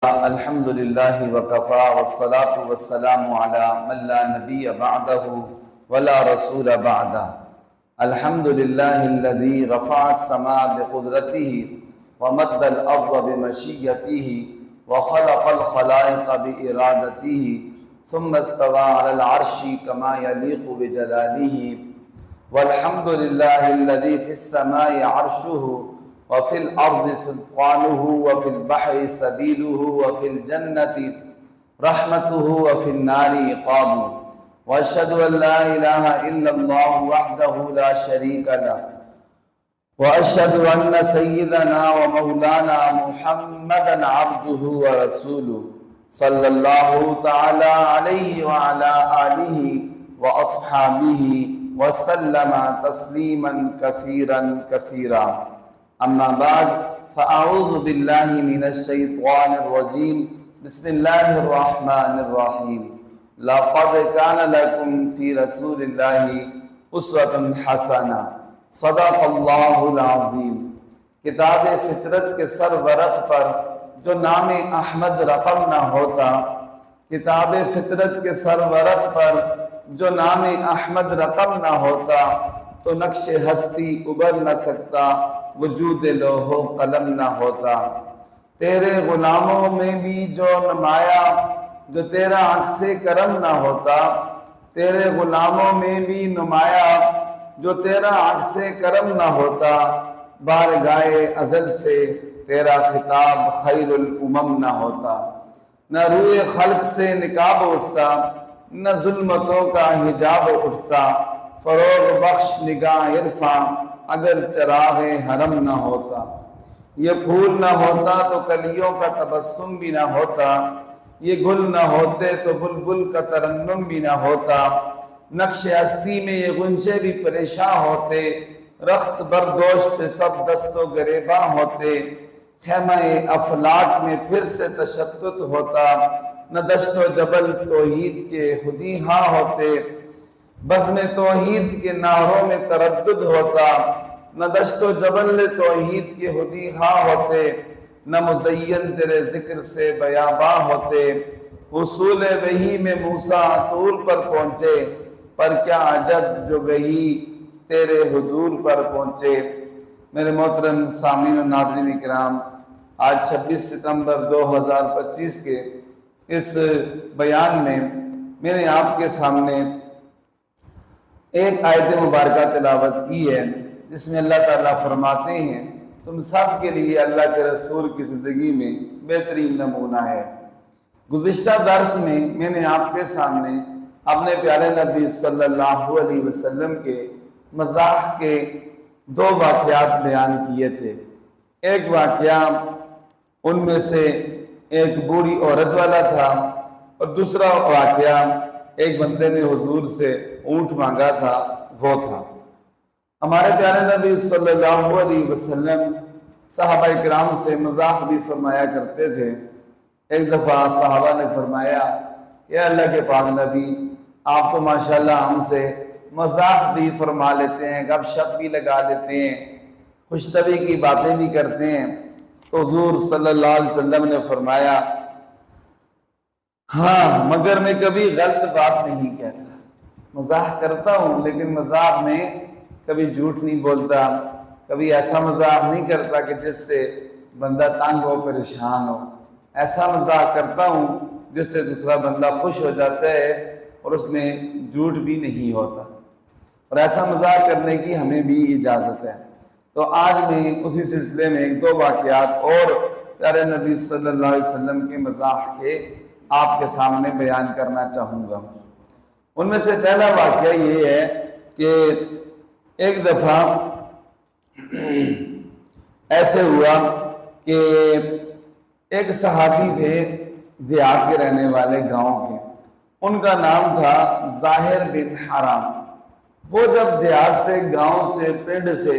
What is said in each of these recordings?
الحمد للہ وکفا والصلاة والسلام علی من لا نبی بعدہ ولا رسول بعدہ. الحمد للہ الذی رفع السماء بقدرتہ ومد الارض بمشیتہ وخلق الخلائق بارادتہ ثم استوى على العرش كما يليق بجلالہ. والحمد للہ الذی فی السماء عرشہ وفي الأرض سلطانه وفي البحر سبيله وفي الجنة رحمته وفي النار عقابه. وأشهد أن لا إله إلا الله وحده لا شريك له وأشهد أن سيدنا ومولانا محمدا عبده ورسوله صلى الله تعالى عليه وعلى آله وأصحابه وسلم تسليما كثيرا كثيرا. اما بعد فاعوذ باللہ من الشیطان الرجیم. بسم اللہ الرحمن الرحیم. لقد کان لکم فی رسول اللہ اسوۃ حسنہ. صدق اللہ العظیم. کتاب فطرت کے سرورق پر جو نام احمد رقم نہ ہوتا، کتاب فطرت کے سرورق پر جو نام احمد رقم نہ ہوتا تو نقش ہستی ابھر نہ سکتا، وجود لوح و قلم نہ ہوتا. تیرے غلاموں میں بھی جو نمایا جو تیرا عکس کرم نہ ہوتا، تیرے غلاموں میں بھی نمایا جو تیرا عکس کرم نہ ہوتا. بارگاہ ازل سے تیرا خطاب خیر الامم نہ ہوتا. نہ روئے خلق سے نقاب اٹھتا، نہ ظلمتوں کا حجاب اٹھتا. فروغ بخش نگاہ عرفاں اگر چراغ حرم نہ ہوتا. یہ پھول نہ ہوتا تو کلیوں کا تبسم بھی نہ ہوتا. یہ گل نہ ہوتے تو بلبل کا ترنم بھی نہ ہوتا. نقش ہستی میں یہ غنچے بھی پریشاں ہوتے. رخت بردوش پہ سب دست و گریباں ہوتے. خیمہ افلاک میں پھر سے تشدد ہوتا. نہ دشت و جبل توحید کے خودی ہاں ہوتے. بزم توحید کے نعروں میں تردد ہوتا. نہ دشت و جبل توحید کے خودی ہاں ہوتے. نہ مزین تیرے ذکر سے بیاباں ہوتے. حصول وحی میں موسیٰ طور پر پہنچے، پر کیا عجب جو وحی تیرے حضور پر پہنچے. میرے محترم سامعین و ناظرین کرام، آج 26 ستمبر 2025 کے اس بیان میں میں نے آپ کے سامنے ایک آیت مبارکہ تلاوت کی ہے، جس میں اللہ تعالیٰ فرماتے ہیں تم سب کے لیے اللہ کے رسول کی زندگی میں بہترین نمونہ ہے. گزشتہ درس میں نے آپ کے سامنے اپنے پیارے نبی صلی اللہ علیہ وسلم کے مزاح کے 2 واقعات بیان کیے تھے. ایک واقعہ ان میں سے ایک بوڑھی عورت والا تھا، اور دوسرا واقعہ ایک بندے نے حضور سے اونٹ مانگا تھا، وہ تھا. ہمارے پیارے نبی صلی اللہ علیہ وسلم صحابہ کرام سے مزاح بھی فرمایا کرتے تھے. ایک دفعہ صحابہ نے فرمایا کہ اللہ کے پاک نبی، آپ تو ماشاءاللہ ہم سے مزاح بھی فرما لیتے ہیں، گپ شپ بھی لگا لیتے ہیں، خوش طبعی کی باتیں بھی کرتے ہیں. تو حضور صلی اللہ علیہ وسلم نے فرمایا ہاں، مگر میں کبھی غلط بات نہیں کہتا. مزاح کرتا ہوں لیکن مزاح میں کبھی جھوٹ نہیں بولتا، کبھی ایسا مزاح نہیں کرتا کہ جس سے بندہ تنگ ہو، پریشان ہو. ایسا مزاح کرتا ہوں جس سے دوسرا بندہ خوش ہو جاتا ہے اور اس میں جھوٹ بھی نہیں ہوتا. اور ایسا مزاح کرنے کی ہمیں بھی اجازت ہے. تو آج میں اسی سلسلے میں 1-2 واقعات اور پیارے نبی صلی اللہ علیہ وسلم کے مزاح کے آپ کے سامنے بیان کرنا چاہوں گا. ان میں سے پہلا واقعہ یہ ہے کہ ایک دفعہ ایسے ہوا کہ ایک صحابی تھے دیہات کے رہنے والے، گاؤں کے. ان کا نام تھا ظاہر بن حرام. وہ جب دیہات سے، گاؤں سے، پنڈ سے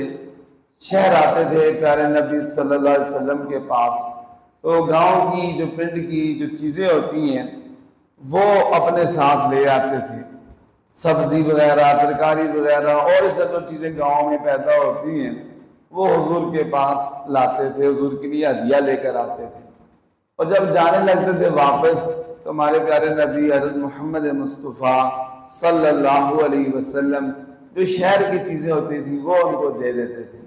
شہر آتے تھے پیارے نبی صلی اللہ علیہ وسلم کے پاس، تو گاؤں کی جو پنڈ کی جو چیزیں ہوتی ہیں وہ اپنے ساتھ لے آتے تھے. سبزی وغیرہ، ترکاری وغیرہ اور اس طرح جو چیزیں گاؤں میں پیدا ہوتی ہیں وہ حضور کے پاس لاتے تھے، حضور کے لیے ہدیہ لے کر آتے تھے. اور جب جانے لگتے تھے واپس تو ہمارے پیارے نبی حضرت محمد مصطفیٰ صلی اللہ علیہ وسلم جو شہر کی چیزیں ہوتی تھی وہ ان کو دے دیتے تھے۔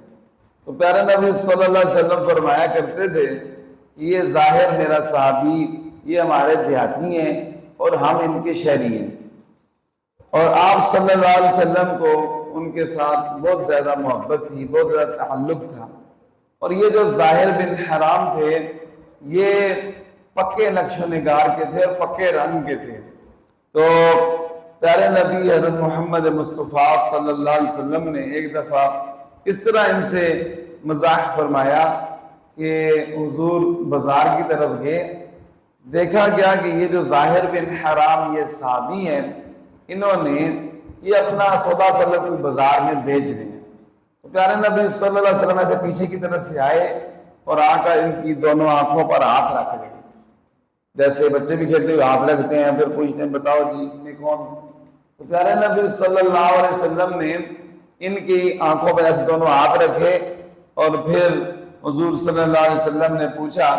تو پیارے نبی صلی اللہ علیہ وسلم فرمایا کرتے تھے کہ یہ ظاہر میرا صحابی یہ ہمارے دیہاتی ہیں اور ہم ان کے شہری ہیں، اور آپ صلی اللہ علیہ وسلم کو ان کے ساتھ بہت زیادہ محبت تھی، بہت زیادہ تعلق تھا۔ اور یہ جو ظاہر بن حرام تھے یہ پکے نقش و نگار کے تھے اور پکے رنگ کے تھے۔ تو پیارے نبی حضرت محمد مصطفیٰ صلی اللہ علیہ وسلم نے ایک دفعہ اس طرح ان سے مزاح فرمایا کہ حضور بازار کی طرف گئے، دیکھا گیا کہ یہ جو ظاہر بن حرام یہ صحابی ہیں انہوں نے یہ اپنا سودا سلب کوئی بازار میں بیچ رہے ہیں۔ تو پیارے نبی صلی اللہ علیہ وسلم ایسے پیچھے کی طرف سے آئے اور آ کر ان کی دونوں آنکھوں پر ہاتھ رکھ گئے، جیسے بچے بھی کھیلتے ہوئے ہاتھ رکھتے ہیں پھر پوچھتے ہیں بتاؤ جی میں کون۔ تو پیارے نبی صلی اللہ علیہ وسلم نے ان کی آنکھوں پر ایسے دونوں ہاتھ رکھے اور پھر حضور صلی اللہ علیہ وسلم نے پوچھا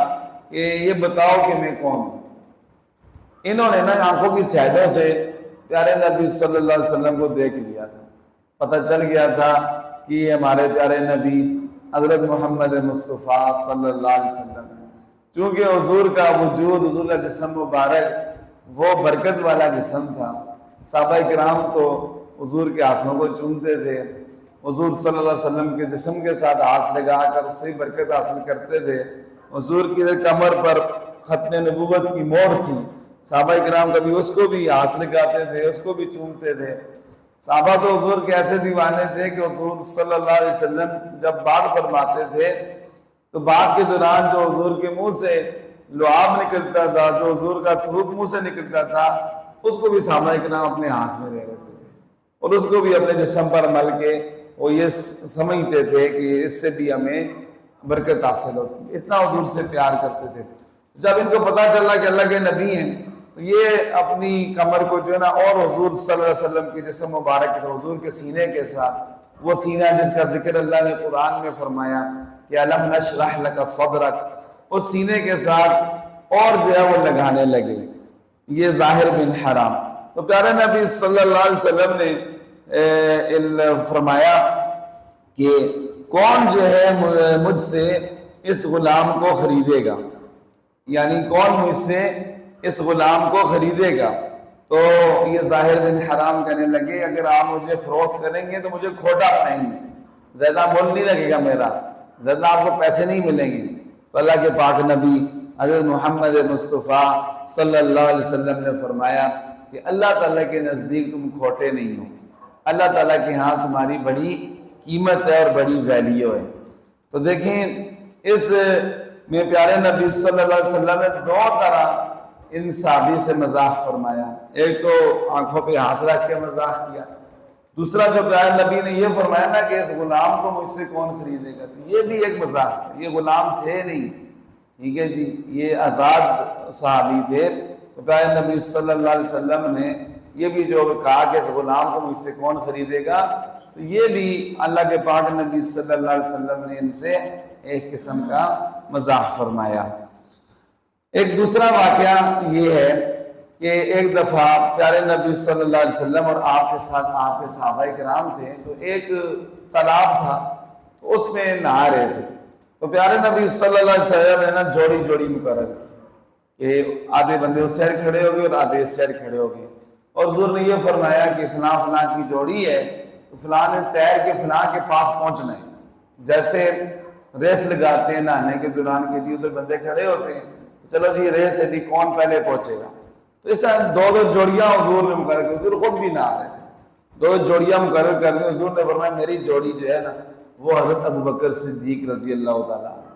کہ یہ بتاؤ کہ میں کون ہوں۔ انہوں نے نا آنکھوں کی سیاہیوں سے پیارے نبی صلی اللہ علیہ وسلم کو دیکھ لیا تھا، پتہ چل گیا تھا کہ یہ ہمارے پیارے نبی حضرت محمد مصطفیٰ صلی اللہ علیہ وسلم ہے۔ چونکہ حضور کا وجود، حضور کا جسم مبارک وہ برکت والا جسم تھا، صحابہ کرام تو حضور کے ہاتھوں کو چومتے تھے، حضور صلی اللہ علیہ وسلم کے جسم کے ساتھ ہاتھ لگا کر اس سے برکت حاصل کرتے تھے۔ حضور کی کمر پر ختم نبوت کی مہر تھی، صحابہ کرام کبھی اس کو بھی ہاتھ لگاتے تھے، اس کو بھی چومتے تھے۔ صحابہ تو حضور کے ایسے دیوانے تھے کہ حضور صلی اللہ علیہ وسلم جب بات فرماتے تھے تو بات کے دوران جو حضور کے منہ سے لعاب نکلتا تھا، جو حضور کا تھوک منہ سے نکلتا تھا، اس کو بھی صحابہ کرام اپنے ہاتھ میں لے لیتے تھے اور اس کو بھی اپنے جسم پر مل کے وہ یہ سمجھتے تھے کہ اس سے بھی ہمیں برکت حاصل ہوتی ہے، اتنا حضور سے پیار کرتے تھے۔ جب ان کو پتہ چلا کہ اللہ کے نبی ہیں تو یہ اپنی کمر کو جو ہے نا اور حضور صلی اللہ علیہ وسلم کے جسم مبارک کے ساتھ، حضور کے سینے کے ساتھ، وہ سینہ جس کا ذکر اللہ نے قرآن میں فرمایا کہ الم نشرح لک صدرک، اس سینے کے ساتھ اور جو ہے وہ لگانے لگے یہ ظاہر بن حرام۔ تو پیارے نبی صلی اللہ علیہ وسلم نے فرمایا کہ کون جو ہے مجھ سے اس غلام کو خریدے گا، یعنی کون مجھ سے اس غلام کو خریدے گا۔ تو یہ ظاہر بن حرام کہنے لگے اگر آپ مجھے فروخت کریں گے تو مجھے کھوٹا پائیں گے، زیادہ مول نہیں لگے گا میرا، زیادہ آپ کو پیسے نہیں ملیں گے۔ تو اللہ کے پاک نبی حضرت محمد مصطفیٰ صلی اللہ علیہ وسلم نے فرمایا کہ اللہ تعالیٰ کے نزدیک تم کھوٹے نہیں ہو، اللہ تعالیٰ کے ہاں تمہاری بڑی قیمت ہے اور بڑی ویلیو ہے۔ تو دیکھیں اس میں پیارے نبی صلی اللہ علیہ وسلم نے دو طرح ان صحابی سے مزاح فرمایا، ایک تو آنکھوں پہ ہاتھ رکھ کے مزاح کیا، دوسرا جو پیارے نبی نے یہ فرمایا نا کہ اس غلام کو مجھ سے کون خریدے گا، تو یہ بھی ایک مزاح ہے، یہ غلام تھے نہیں، ٹھیک ہے جی، یہ آزاد صحابی تھے۔ تو پیارے نبی صلی اللہ علیہ وسلم نے یہ بھی جو کہا کہ اس غلام کو مجھ سے کون خریدے گا، تو یہ بھی اللہ کے پاک نبی صلی اللہ علیہ وسلم نے ان سے ایک قسم کا مزاح فرمایا۔ ایک دوسرا واقعہ یہ ہے کہ ایک دفعہ پیارے نبی صلی اللہ علیہ وسلم اور آپ کے ساتھ آپ کے صحابہ کرام تھے، تو ایک تالاب تھا تو اس میں نہا رہے تھے۔ تو پیارے نبی صلی اللہ علیہ وسلم نے نا جوڑی جوڑی مقرر کہ آدھے بندے اس سیر کھڑے ہو گئے اور آدھے اس سیر کھڑے ہو گئے، اور حضور نے یہ فرمایا کہ فلاں فلاں کی جوڑی ہے تو فلاں نے تیر کے فلاں کے پاس پہنچنا ہے، جیسے ریس لگاتے ہیں نہانے کے دوران کے جی ادھر بندے کھڑے ہوتے ہیں، چلو جی ریس ہے جی کون پہلے پہنچے گا۔ تو اس طرح دو دو جوڑیاں حضور نے مقرر کی، حضور خود بھی نہ آ رہے تھے، دو جوڑیاں مقرر کر دی۔ حضور نے فرمایا میری جوڑی جو ہے نا وہ حضرت ابوبکر صدیق رضی اللہ تعالیٰ عنہ،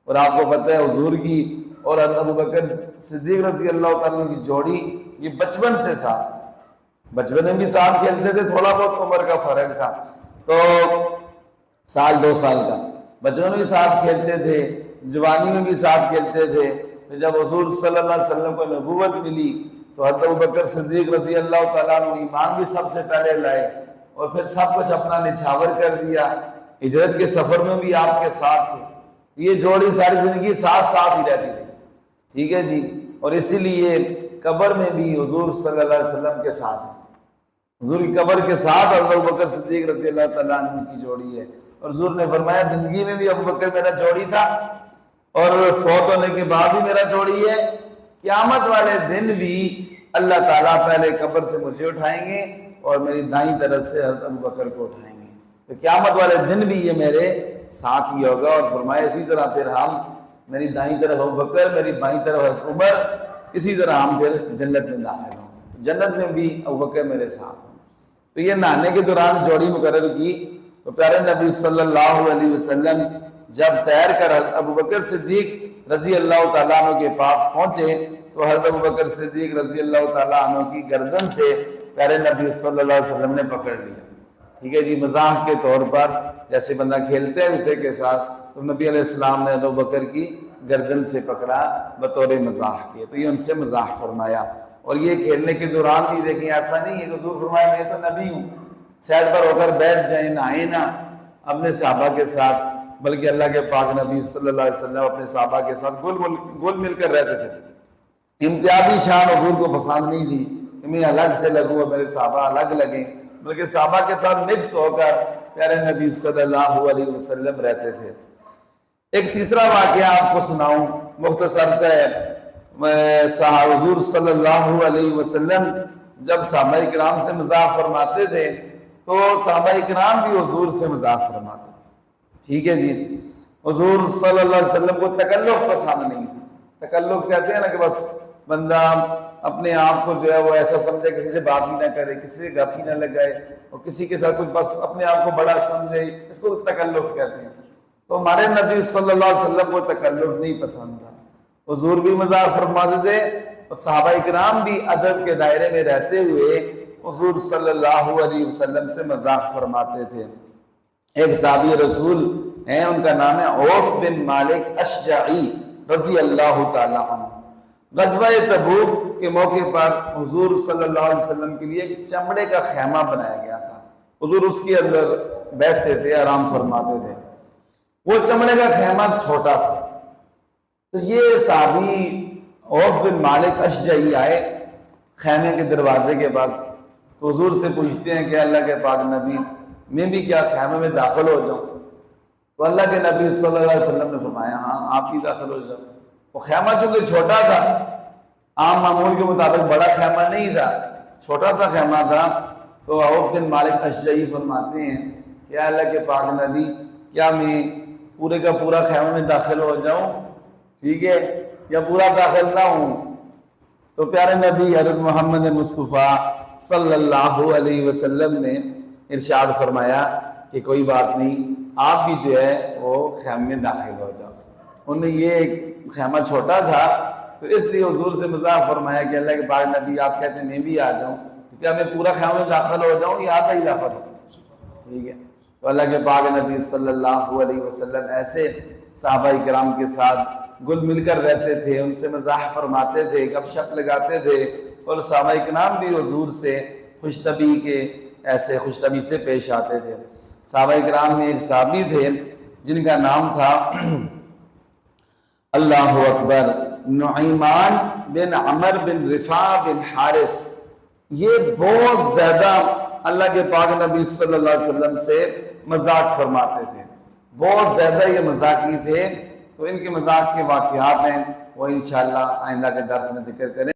اور آپ کو پتہ ہے حضور کی اور حضرت ابوبکر صدیق رضی اللہ تعالیٰ عنہ کی جوڑی یہ بچپن سے ساتھ، بچپن میں بھی ساتھ کھیلتے تھے، تھوڑا بہت عمر کا فرق تھا تو سال دو سال کا، بچپن میں بھی ساتھ کھیلتے تھے، جوانی میں بھی ساتھ کھیلتے تھے۔ جب حضور صلی اللہ علیہ وسلم کو نبوت ملی تو حضرت ابوبکر صدیق رضی اللہ تعالیٰ عنہ ایمان بھی سب سے پہلے لائے اور پھر سب کچھ اپنا نچھاور کر دیا، ہجرت کے سفر میں بھی آپ کے ساتھ تھے۔ یہ جوڑی ساری زندگی ساتھ ساتھ ہی رہتی تھی، ٹھیک ہے جی. اور اسی لیے قبر میں بھی حضور صلی اللہ علیہ وسلم کے ساتھ ہیں. حضور کی قبر کے ساتھ حضرت ابوبکر صدیق رضی اللہ تعالیٰ عنہ کی جوڑی ہے. اور حضور نے فرمایا زندگی میں بھی ابوبکر میرا جوڑی تھا اور فوت ہونے کے بعد بھی میرا جوڑی ہے. قیامت والے دن بھی اللہ تعالیٰ پہلے قبر سے مجھے اٹھائیں گے اور میری دائیں طرف سے حضرت ابوبکر کو اٹھائیں گے. تو قیامت والے دن بھی یہ میرے ساتھ ہی ہوگا. اور فرمایا اسی طرح پھر ہم میری دائیں طرف ابوبکر، میری بائیں طرف حضرت عمر، اسی طرح ہم پھر جنت میں داخل ہوں. جنت میں بھی ابوبکر میرے ساتھ ہوں. تو یہ نہانے کے دوران جوڑی مقرر کی. تو پیارے نبی صلی اللہ علیہ وسلم جب تیر کر حضرت ابوبکر صدیق رضی اللہ تعالیٰ عنہ کے پاس پہنچے تو حضرت ابوبکر صدیق رضی اللہ تعالیٰ عنہ کی گردن سے پیارے نبی صلی اللہ علیہ وسلم نے پکڑ لیا. ٹھیک ہے جی. مزاح کے طور پر جیسے بندہ کھیلتے ہیں دوسرے کے ساتھ، تو نبی علیہ السلام نے ابوبکر کی گردن سے پکڑا بطور مزاح کے. تو یہ ان سے مزاح فرمایا. اور یہ کھیلنے کے دوران بھی دیکھیں ایسا نہیں ہے کہ حضور فرمایا میں تو نبی ہوں، سائڈ پر ہو کر بیٹھ جائیں، نہائیں نہ اپنے صحابہ کے ساتھ، بلکہ اللہ کے پاک نبی صلی اللہ علیہ وسلم اپنے صحابہ کے ساتھ گل مل کر رہتے تھے. امتیازی شان حضور کو پسند نہیں تھی کہ میں الگ سے لگوں اور میرے صحابہ الگ لگیں، بلکہ صحابہ کے ساتھ مکس ہو کر پیارے نبی صلی اللہ علیہ وسلم رہتے تھے. ایک تیسرا واقعہ آپ کو سناؤں مختصر سے. حضور صلی اللہ علیہ وسلم جب صحابہ کرام سے مذاق فرماتے تھے تو صحابہ کرام بھی حضور سے مذاق فرماتے تھے. ٹھیک ہے جی. حضور صلی اللہ علیہ وسلم کو تکلف پسند نہیں تھا. تکلف کہتے ہیں نا کہ بس بندہ اپنے آپ کو جو ہے وہ ایسا سمجھے، کسی سے بات ہی نہ کرے، کسی سے گپ ہی نہ لگائے اور کسی کے ساتھ کچھ بس اپنے آپ کو بڑا سمجھے، اس کو تکلف کہتے ہیں. تو ہمارے نبی صلی اللہ علیہ وسلم کو تکلف نہیں پسند تھا. حضور بھی مذاق فرماتے تھے اور صحابہ کرام بھی ادب کے دائرے میں رہتے ہوئے حضور صلی اللہ علیہ وسلم سے مذاق فرماتے تھے. ایک صحابی رسول ہیں، ان کا نام ہے عوف بن مالک اشجعی رضی اللہ تعالی عنہ. غزوہ تبوک کے موقع پر حضور صلی اللہ علیہ وسلم کے لیے ایک چمڑے کا خیمہ بنایا گیا تھا. حضور اس کے اندر بیٹھتے تھے، آرام فرماتے تھے. وہ چمڑے کا خیمہ چھوٹا تھا. تو یہ صحابی عوف بن مالک اشجعی آئے خیمے کے دروازے کے پاس. تو حضور سے پوچھتے ہیں کہ اللہ کے پاک نبی میں بھی کیا خیمے میں داخل ہو جاؤں؟ تو اللہ کے نبی صلی اللہ علیہ وسلم نے فرمایا ہاں آپ بھی داخل ہو جاؤ. وہ خیمہ چونکہ چھوٹا تھا، عام معمول کے مطابق بڑا خیمہ نہیں تھا، چھوٹا سا خیمہ تھا. تو عوف بن مالک اشجعی فرماتے ہیں کہ اللہ کے پاک نبی کیا میں پورے کا پورا خیمہ میں داخل ہو جاؤں، ٹھیک ہے، یا پورا داخل نہ ہوں؟ تو پیارے نبی حضرت محمد مصطفیٰ صلی اللہ علیہ وسلم نے ارشاد فرمایا کہ کوئی بات نہیں، آپ بھی جو ہے وہ خیمے میں داخل ہو جاؤ. انہوں نے یہ خیمہ چھوٹا تھا تو اس لیے حضور سے مذاق فرمایا کہ اللہ کے پاک نبی آپ کہتے ہیں میں بھی آ جاؤں، کیا میں پورا خیمے میں داخل ہو جاؤں یا آدھا ہی داخل ہو؟ ٹھیک ہے. تو اللہ کے پاک نبی صلی اللہ علیہ وسلم ایسے صحابہ کرام کے ساتھ گل مل کر رہتے تھے، ان سے مزاح فرماتے تھے، گپ شپ لگاتے تھے. اور صحابہ کرام بھی حضور سے خوش طبعی کے ایسے خوش طبعی سے پیش آتے تھے. صحابہ کرام میں ایک صحابی تھے جن کا نام تھا اللہ اکبر نعیمان بن عمر بن رفاع بن حارث. یہ بہت زیادہ اللہ کے پاک نبی صلی اللہ علیہ وسلم سے مذاق فرماتے تھے، بہت زیادہ یہ مذاقی تھے. تو ان کے مذاق کے واقعات ہیں وہ انشاءاللہ آئندہ کے درس میں ذکر کریں.